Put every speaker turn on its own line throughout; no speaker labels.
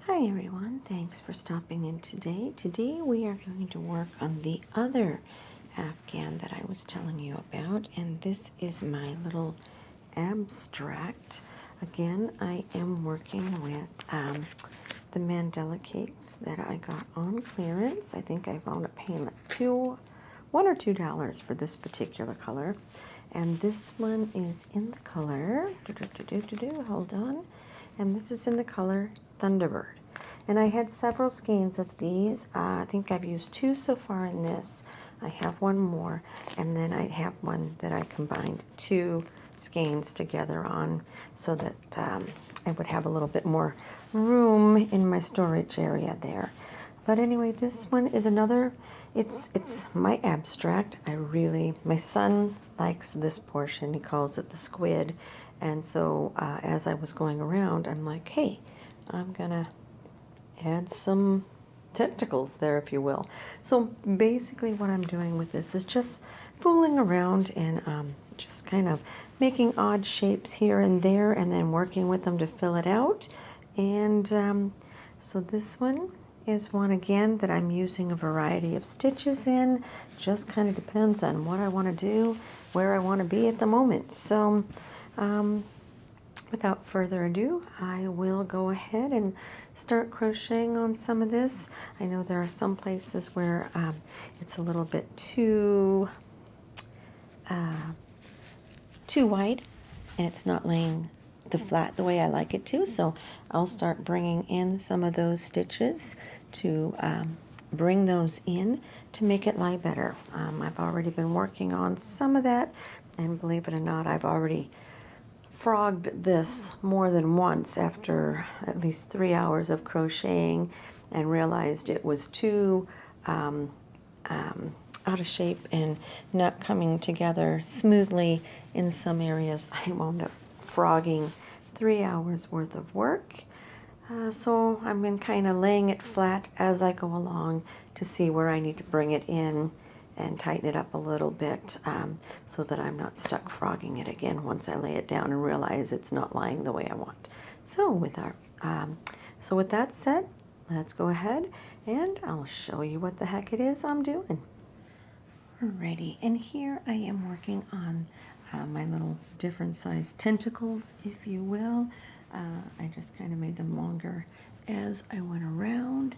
Hi everyone, thanks for stopping in today. Today we are going to work on the other afghan that I was telling you about, and this is my little abstract. Again, I am working with the Mandela cakes that I got on clearance. I think I wound up paying like $1 or $2 for this particular color. And this one is in the color, hold on, and this is in the color Thunderbird. And I had several skeins of these. I think I've used 2 so far in this. I have one more, and then I have one that I combined 2 skeins together on so that I would have a little bit more room in my storage area there. But anyway, this one is another, it's my abstract. My son likes this portion. He calls it the squid. And so as I was going around, I'm like, hey, I'm gonna add some tentacles there, if you will. So basically what I'm doing with this is just fooling around and just kind of making odd shapes here and there and then working with them to fill it out. And so this one is one again that I'm using a variety of stitches in. Just kind of depends on what I want to do, where I want to be at the moment. So without further ado, I will go ahead and start crocheting on some of this. I know there are some places where it's a little bit too wide and it's not laying the flat the way I like it to, so I'll start bringing in some of those stitches to bring those in to make it lie better. I've already been working on some of that, and believe it or not, I've already frogged this more than once after at least 3 hours of crocheting and realized it was too out of shape and not coming together smoothly in some areas. I wound up frogging 3 hours worth of work. So I've been kind of laying it flat as I go along to see where I need to bring it in and tighten it up a little bit so that I'm not stuck frogging it again once I lay it down and realize it's not lying the way I want. So with that said, let's go ahead and I'll show you what the heck it is I'm doing. Alrighty, and here I am working on my little different sized tentacles, if you will. I just kind of made them longer as I went around.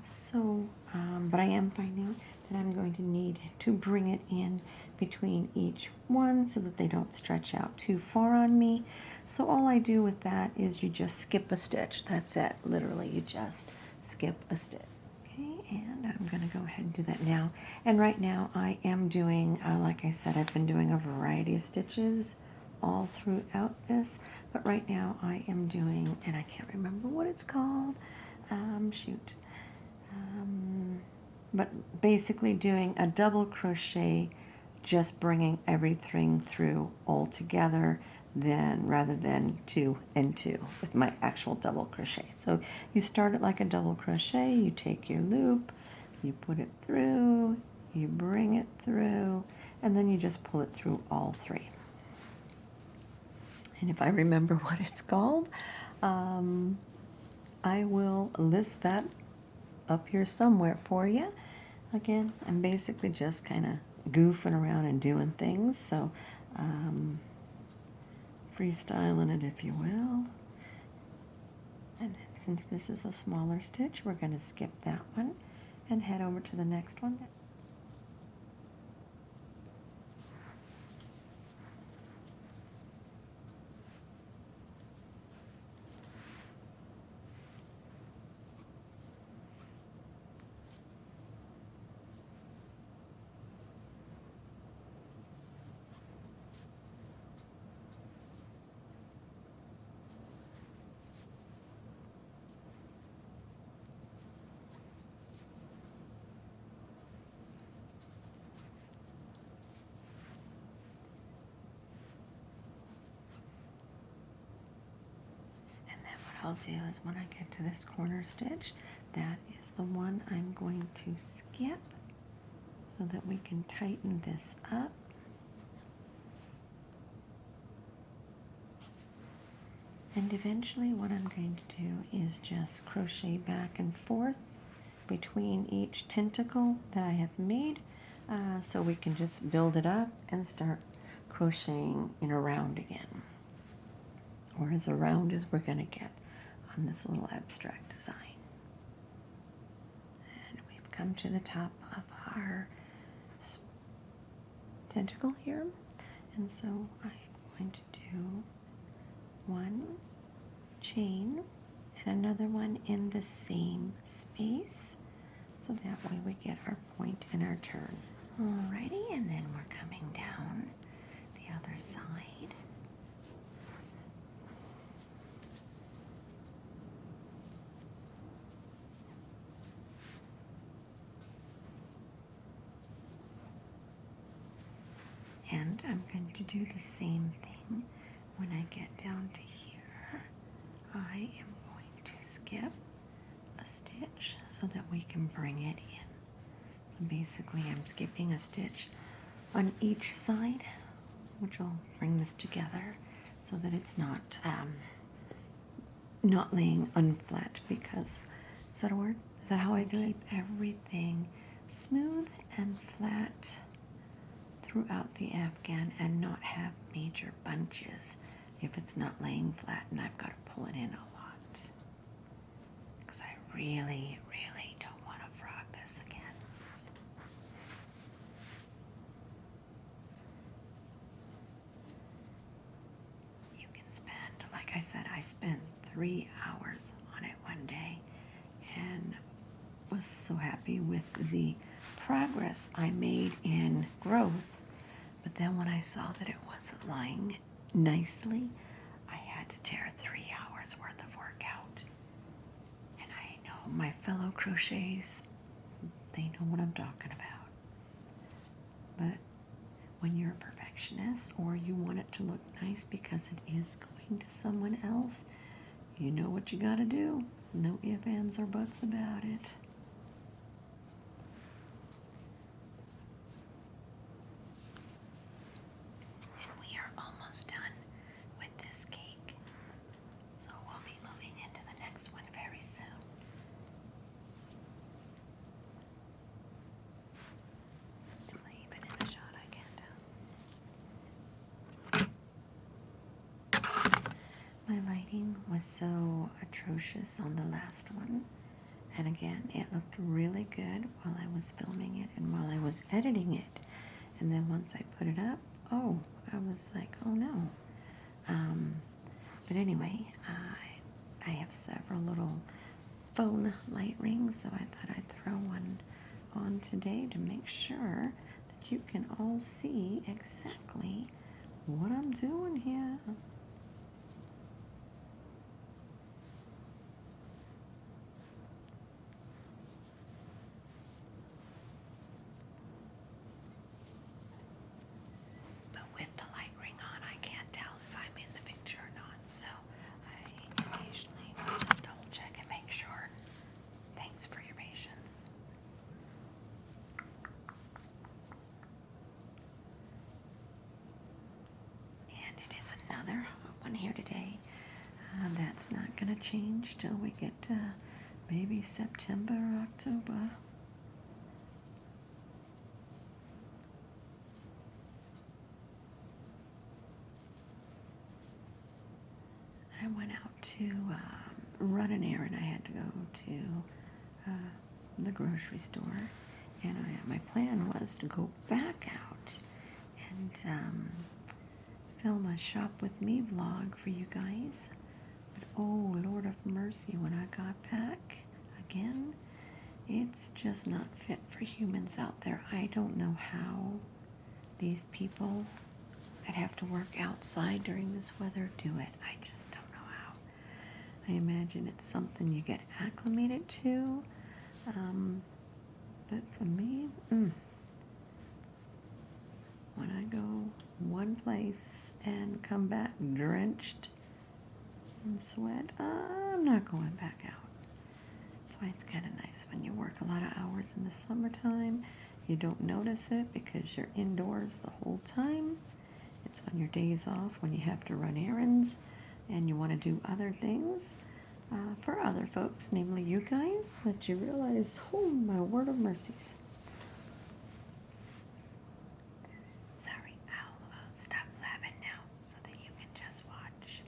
So, but I am finding that I'm going to need to bring it in between each one so that they don't stretch out too far on me. So all I do with that is you just skip a stitch. That's it. Literally, you just skip a stitch. And I'm going to go ahead and do that now. And right now I am doing, like I said, I've been doing a variety of stitches all throughout this. But right now I am doing, and I can't remember what it's called, but basically doing a double crochet, just bringing everything through all together, then rather than 2 and 2 with my actual double crochet. So you start it like a double crochet, you take your loop, you put it through, you bring it through, and then you just pull it through all 3. And if I remember what it's called, I will list that up here somewhere for you. Again, I'm basically just kind of goofing around and doing things, so freestyling it, if you will. And then since this is a smaller stitch, we're going to skip that one and head over to the next one. I'll do is when I get to this corner stitch, that is the one I'm going to skip so that we can tighten this up. And eventually what I'm going to do is just crochet back and forth between each tentacle that I have made, so we can just build it up and start crocheting in a round again, or as round as we're going to get on this little abstract design. And we've come to the top of our tentacle here, and so I'm going to do one chain and another one in the same space, so that way we get our point and our turn. Alrighty, and then we're coming down the other side. And I'm going to do the same thing when I get down to here. I am going to skip a stitch so that we can bring it in. So basically I'm skipping a stitch on each side, which will bring this together so that it's not laying unflat, because, is that a word? Is that how I do it? Keep everything smooth and flat throughout the afghan and not have major bunches if it's not laying flat and I've got to pull it in a lot. Because I really, really don't want to frog this again. You can spend, like I said, I spent 3 hours on it one day and was so happy with the progress I made in growth. But then when I saw that it wasn't lying nicely, I had to tear 3 hours worth of work out. And I know my fellow crochets, they know what I'm talking about. But when you're a perfectionist or you want it to look nice because it is going to someone else, you know what you gotta do. No ifs, ands, or buts about it. And we are almost done with this cake. So we'll be moving into the next one very soon. Am I even in the shot? I can't tell. My lighting was so atrocious on the last one. And again, it looked really good while I was filming it and while I was editing it. And then once I put it up, oh, I was like, oh no. But anyway, I have several little phone light rings, so I thought I'd throw one on today to make sure that you can all see exactly what I'm doing here. But with the light ring on, I can't tell if I'm in the picture or not, so I occasionally will just double check and make sure. Thanks for your patience. And it is another one here today. That's not going to change till we get to maybe September or October. I went out to run an errand. I had to go to the grocery store, and my plan was to go back out and film a shop with me vlog for you guys. But oh, Lord of mercy, when I got back again, it's just not fit for humans out there. I don't know how these people that have to work outside during this weather do it. I just don't know how. I imagine it's something you get acclimated to. But for me, when I go one place and come back drenched in sweat, I'm not going back out. That's why it's kind of nice when you work a lot of hours in the summertime. You don't notice it because you're indoors the whole time. It's on your days off when you have to run errands. and you want to do other things for other folks, namely you guys, that you realize, oh my word of mercies. Sorry, I'll stop laughing now so that you can just watch.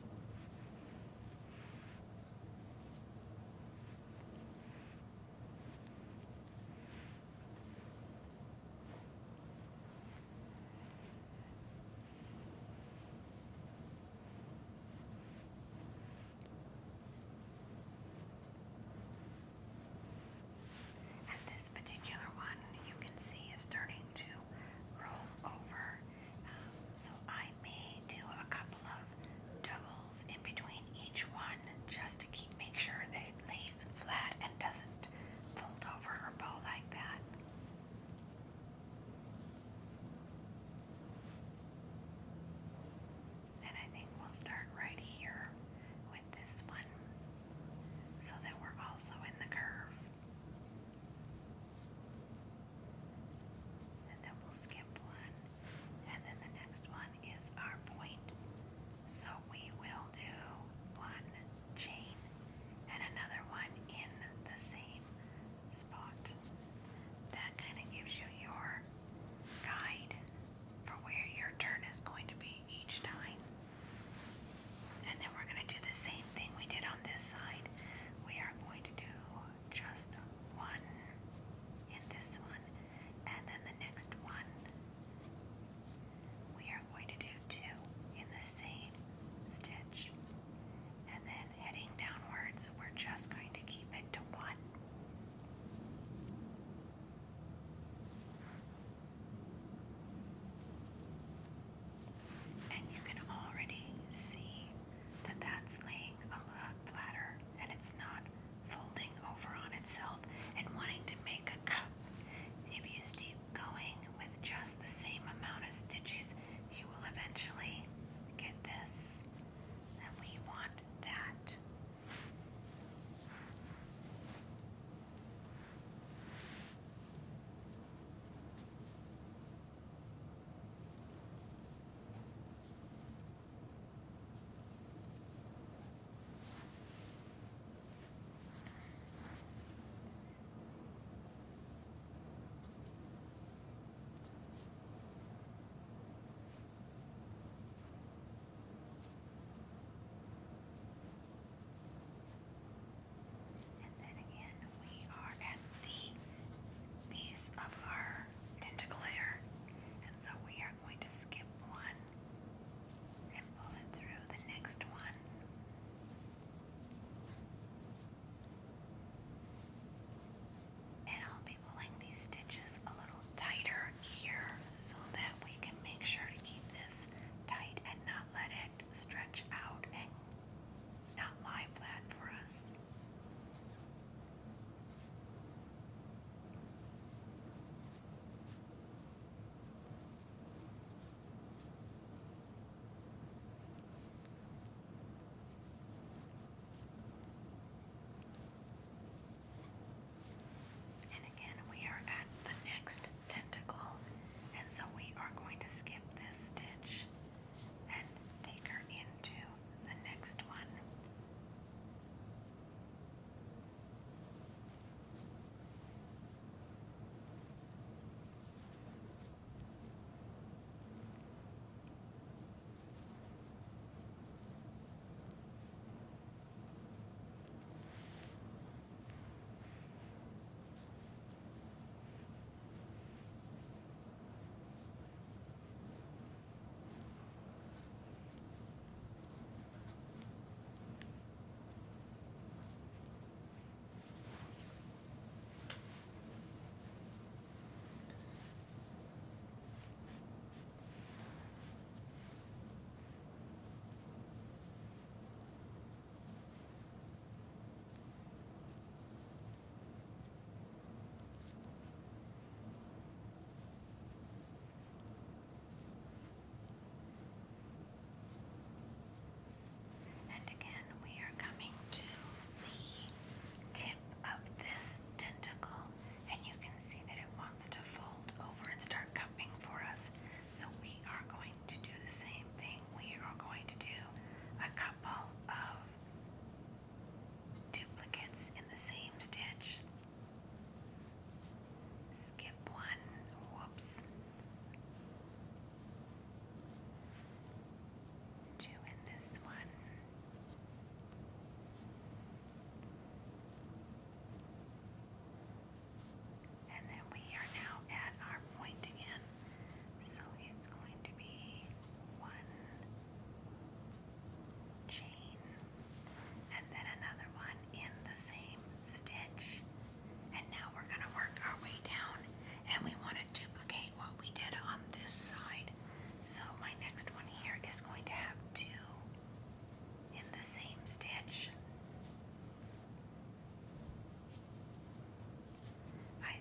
And this particular one, you can see, is starting to roll over. So I may do a couple of doubles in between each one just to make sure that it lays flat and doesn't fold over or bow like that. And I think we'll start right here with this one so that we're also in the curve. And then we'll skip one, and then the next one is our point. So we will do one chain and another one in the same spot. That kind of gives you your guide for where your turn is going to be each time. And then we're going to do the same thing we did on this side. We are going to do just one in this one, and then the next one we are going to do two in the same stitch, and then heading downwards we're just going to keep it to one. And you can already see that that's laying a lot flatter and it's not folding over on itself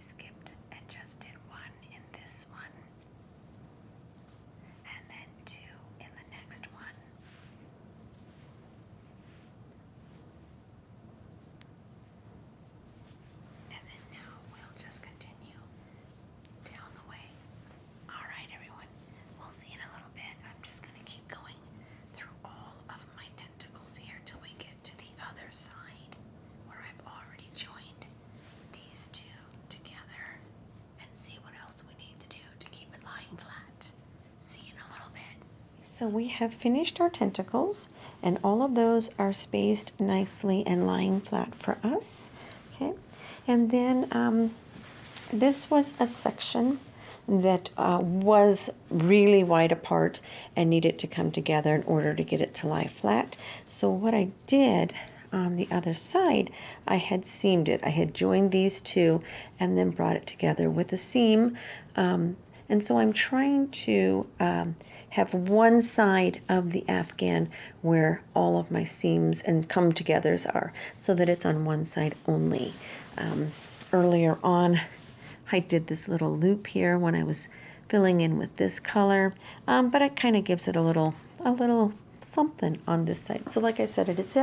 skipped and just did one in this one, and then two in the next one. And then now we'll just continue down the way. All right, everyone. We'll see in a little bit. I'm just going to keep going through all of my tentacles here till we get to the other side where I've already joined these two together, and see what else we need to do to keep it lying flat. See you in a little bit. So we have finished our tentacles, and all of those are spaced nicely and lying flat for us. Okay, and then this was a section that was really wide apart and needed to come together in order to get it to lie flat. So what I did on the other side, I had seamed it. I had joined these two and then brought it together with a seam. And so I'm trying to have one side of the afghan where all of my seams and come togethers are, so that it's on one side only. Earlier on, I did this little loop here when I was filling in with this color, but it kind of gives it a little something on this side. So like I said, it's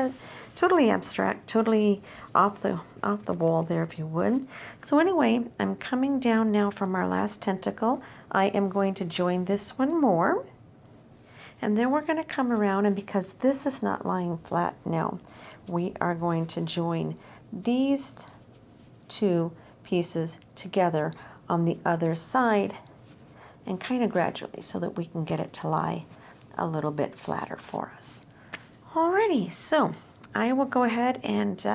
totally abstract, totally off the wall there, if you would. So anyway, I'm coming down now from our last tentacle. I am going to join this one more, and then we're going to come around, and because this is not lying flat now, we are going to join these two pieces together on the other side, and kind of gradually, so that we can get it to lie a little bit flatter for us. Alrighty, so I will go ahead and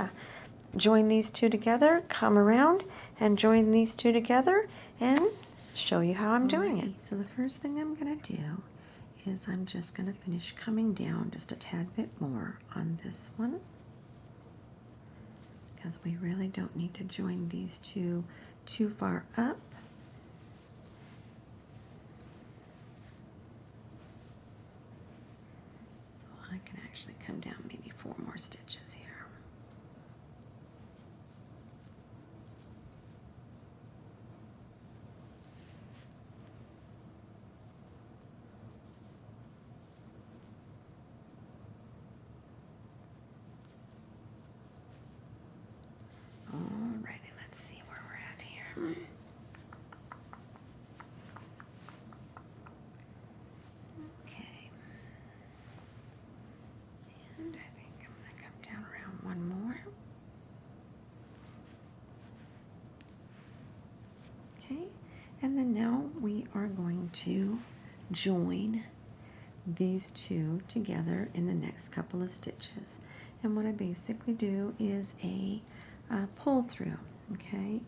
join these two together, come around and join these two together, and show you how I'm doing it. So the first thing I'm going to do is I'm just going to finish coming down just a tad bit more on this one, because we really don't need to join these two too far up. So I can actually come down maybe 4 more stitches here. Alrighty, let's see where we're at here. Okay. And I think I'm going to come down around one more. Okay, and then now we are going to join these two together in the next couple of stitches. And what I basically do is a pull through, okay?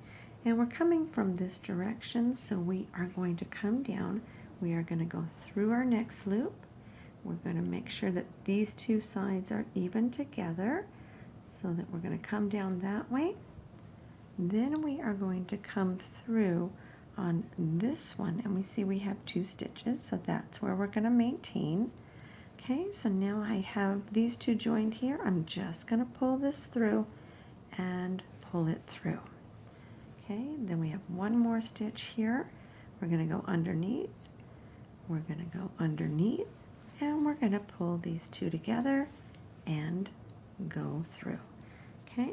And we're coming from this direction, so we are going to come down. We are going to go through our next loop. We're going to make sure that these two sides are even together, so that we're going to come down that way. Then we are going to come through on this one, and we see we have 2 stitches, so that's where we're going to maintain. Okay, so now I have these two joined here. I'm just going to pull this through and pull it through. Okay, then we have one more stitch here. We're going to go underneath, we're going to go underneath, and we're going to pull these two together and go through. Okay,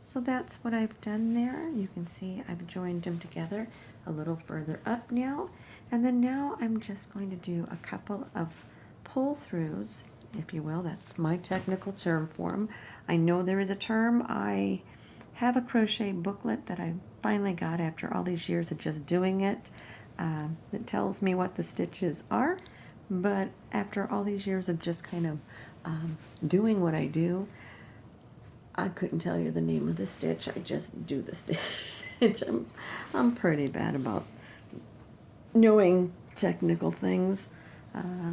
so that's what I've done there. You can see I've joined them together a little further up now, and then now I'm just going to do a couple of pull throughs, if you will. That's my technical term for them. I know there is a term. I have a crochet booklet that I finally got after all these years of just doing it that tells me what the stitches are, but after all these years of just kind of doing what I do, I couldn't tell you the name of the stitch. I just do the stitch. I'm pretty bad about knowing technical things.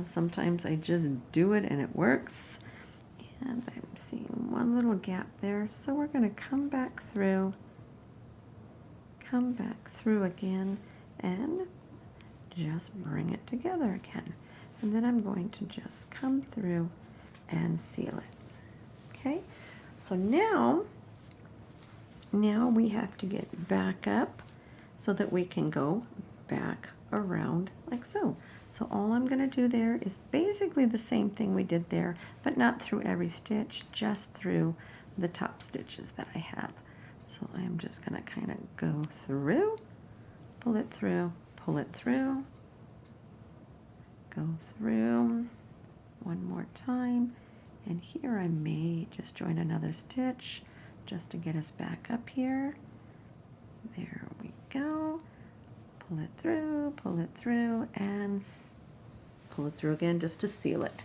Sometimes I just do it and it works. And I'm seeing one little gap there, so we're going to come back through again, and just bring it together again. And then I'm going to just come through and seal it. Okay, so now we have to get back up
so that we can go back around like so. So all I'm going to do there is basically the same thing we did there, but not through every stitch, just through the top stitches that I have. So I'm just going to kind of go through, pull it through, pull it through, go through one more time, and here I may just join another stitch just to get us back up here. There we go. Pull it through, and pull it through again just to seal it.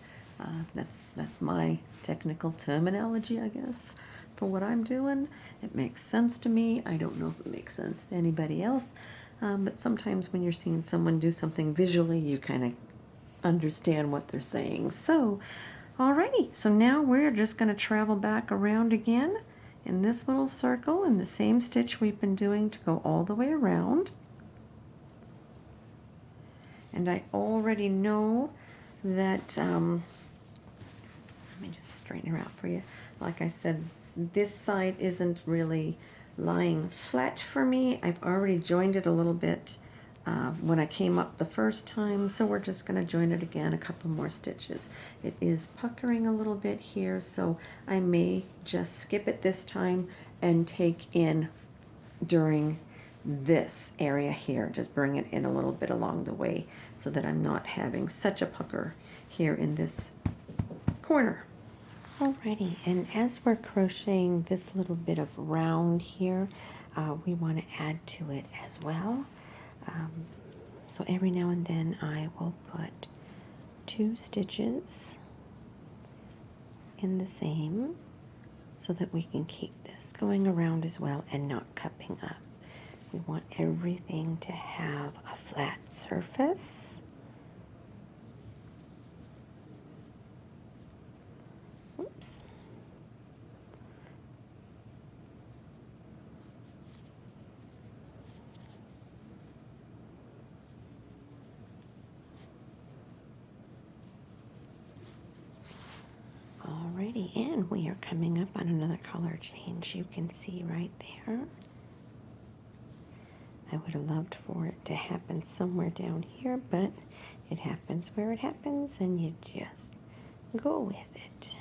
That's my technical terminology, I guess, for what I'm doing. It makes sense to me. I don't know if it makes sense to anybody else, but sometimes when you're seeing someone do something visually, you kind of understand what they're saying. So, alrighty, so now we're just going to travel back around again in this little circle in the same stitch we've been doing to go all the way around. And I already know that, let me just straighten her out for you. Like I said, this side isn't really lying flat for me. I've already joined it a little bit when I came up the first time, so we're just going to join it again a couple more stitches. It is puckering a little bit here, so I may just skip it this time and take in during this area here, just bring it in a little bit along the way so that I'm not having such a pucker here in this corner.
Alrighty, and as we're crocheting this little bit of round here, we want to add to it as well. So every now and then I will put 2 stitches in the same so that we can keep this going around as well and not cupping up. We want everything to have a flat surface. Oops. Alrighty, and we are coming up on another color change. You can see right there. I would have loved for it to happen somewhere down here, but it happens where it happens, and you just go with it.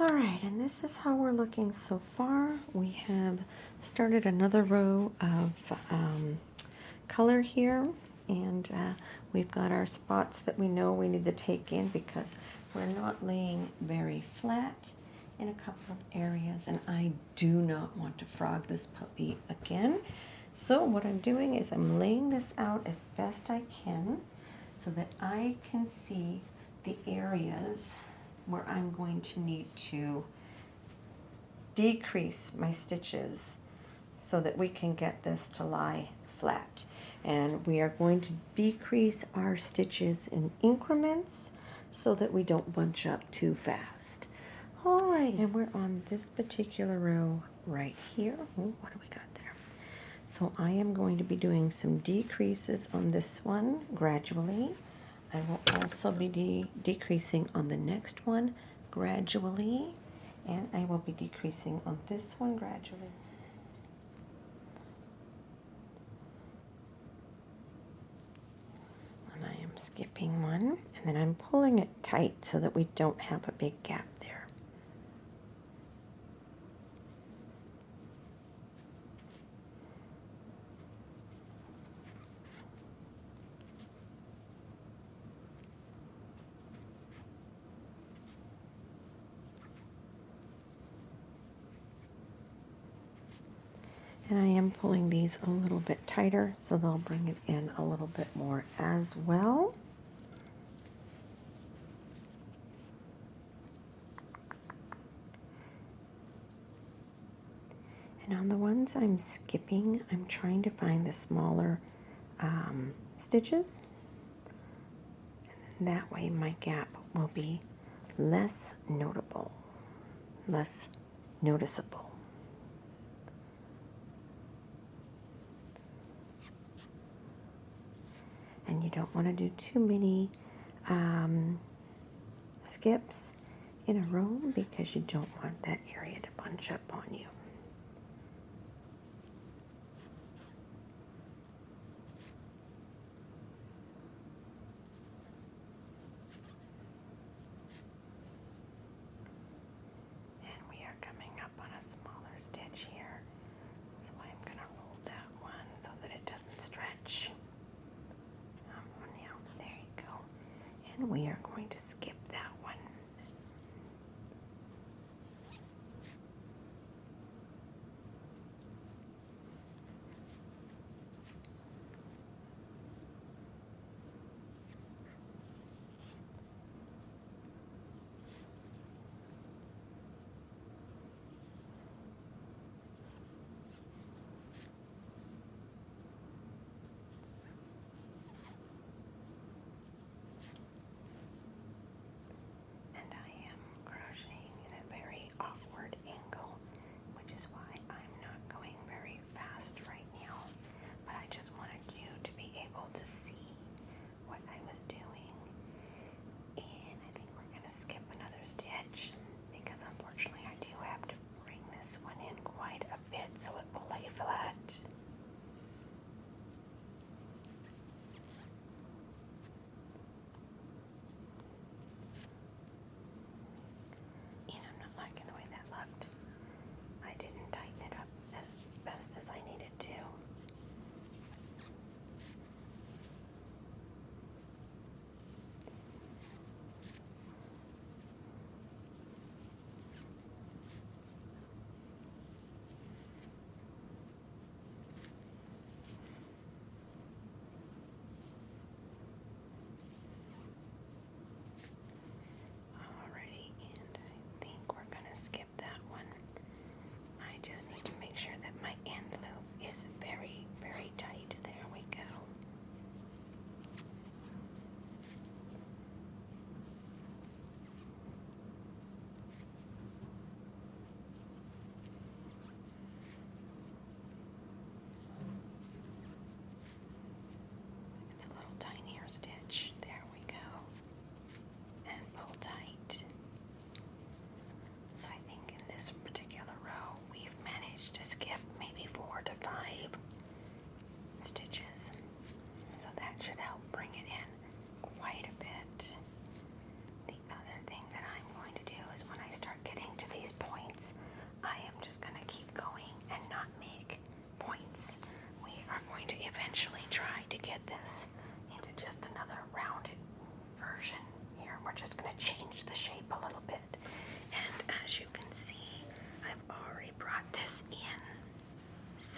All right, and this is how we're looking so far. We have started another row of color here, and we've got our spots that we know we need to take in because we're not laying very flat in a couple of areas, and I do not want to frog this puppy again. So what I'm doing is I'm laying this out as best I can so that I can see the areas where I'm going to need to decrease my stitches so that we can get this to lie flat. And we are going to decrease our stitches in increments so that we don't bunch up too fast. All right, and we're on this particular row right here. Oh, what do we got there? So I am going to be doing some decreases on this one gradually. I will also be decreasing on the next one gradually, and I will be decreasing on this one gradually. And I am skipping one, and then I'm pulling it tight so that we don't have a big gap there. And I am pulling these a little bit tighter so they'll bring it in a little bit more as well. And on the ones I'm skipping, I'm trying to find the smaller stitches. And then that way my gap will be less notable, less noticeable. And you don't want to do too many skips in a row because you don't want that area to bunch up on you. And we are coming up on a smaller stitch here, so I'm going to roll that one so that it doesn't stretch. Now, there you go. And we are going to skip that one.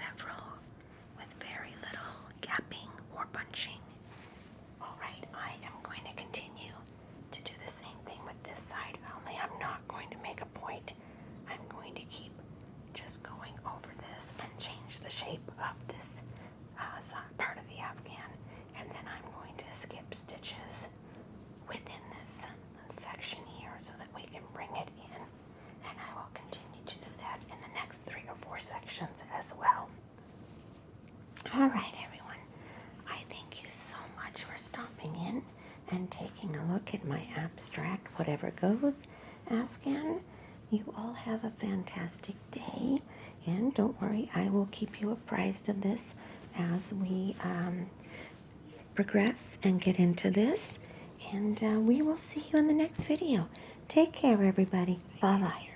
several with very little gapping or bunching. Alright, I am going to continue to do the same thing with this side, only I'm not going to make a point. I'm going to keep just going over this and change the shape of this part of the afghan, and then I'm going to skip stitches within this section here so that we can bring it in, and I will continue to do that in the next 3 or 4 sections as well. Alright everyone, I thank you so much for stopping in and taking a look at my abstract Whatever Goes afghan. You all have a fantastic day, and don't worry, I will keep you apprised of this as we progress and get into this, and we will see you in the next video. Take care everybody. Bye bye.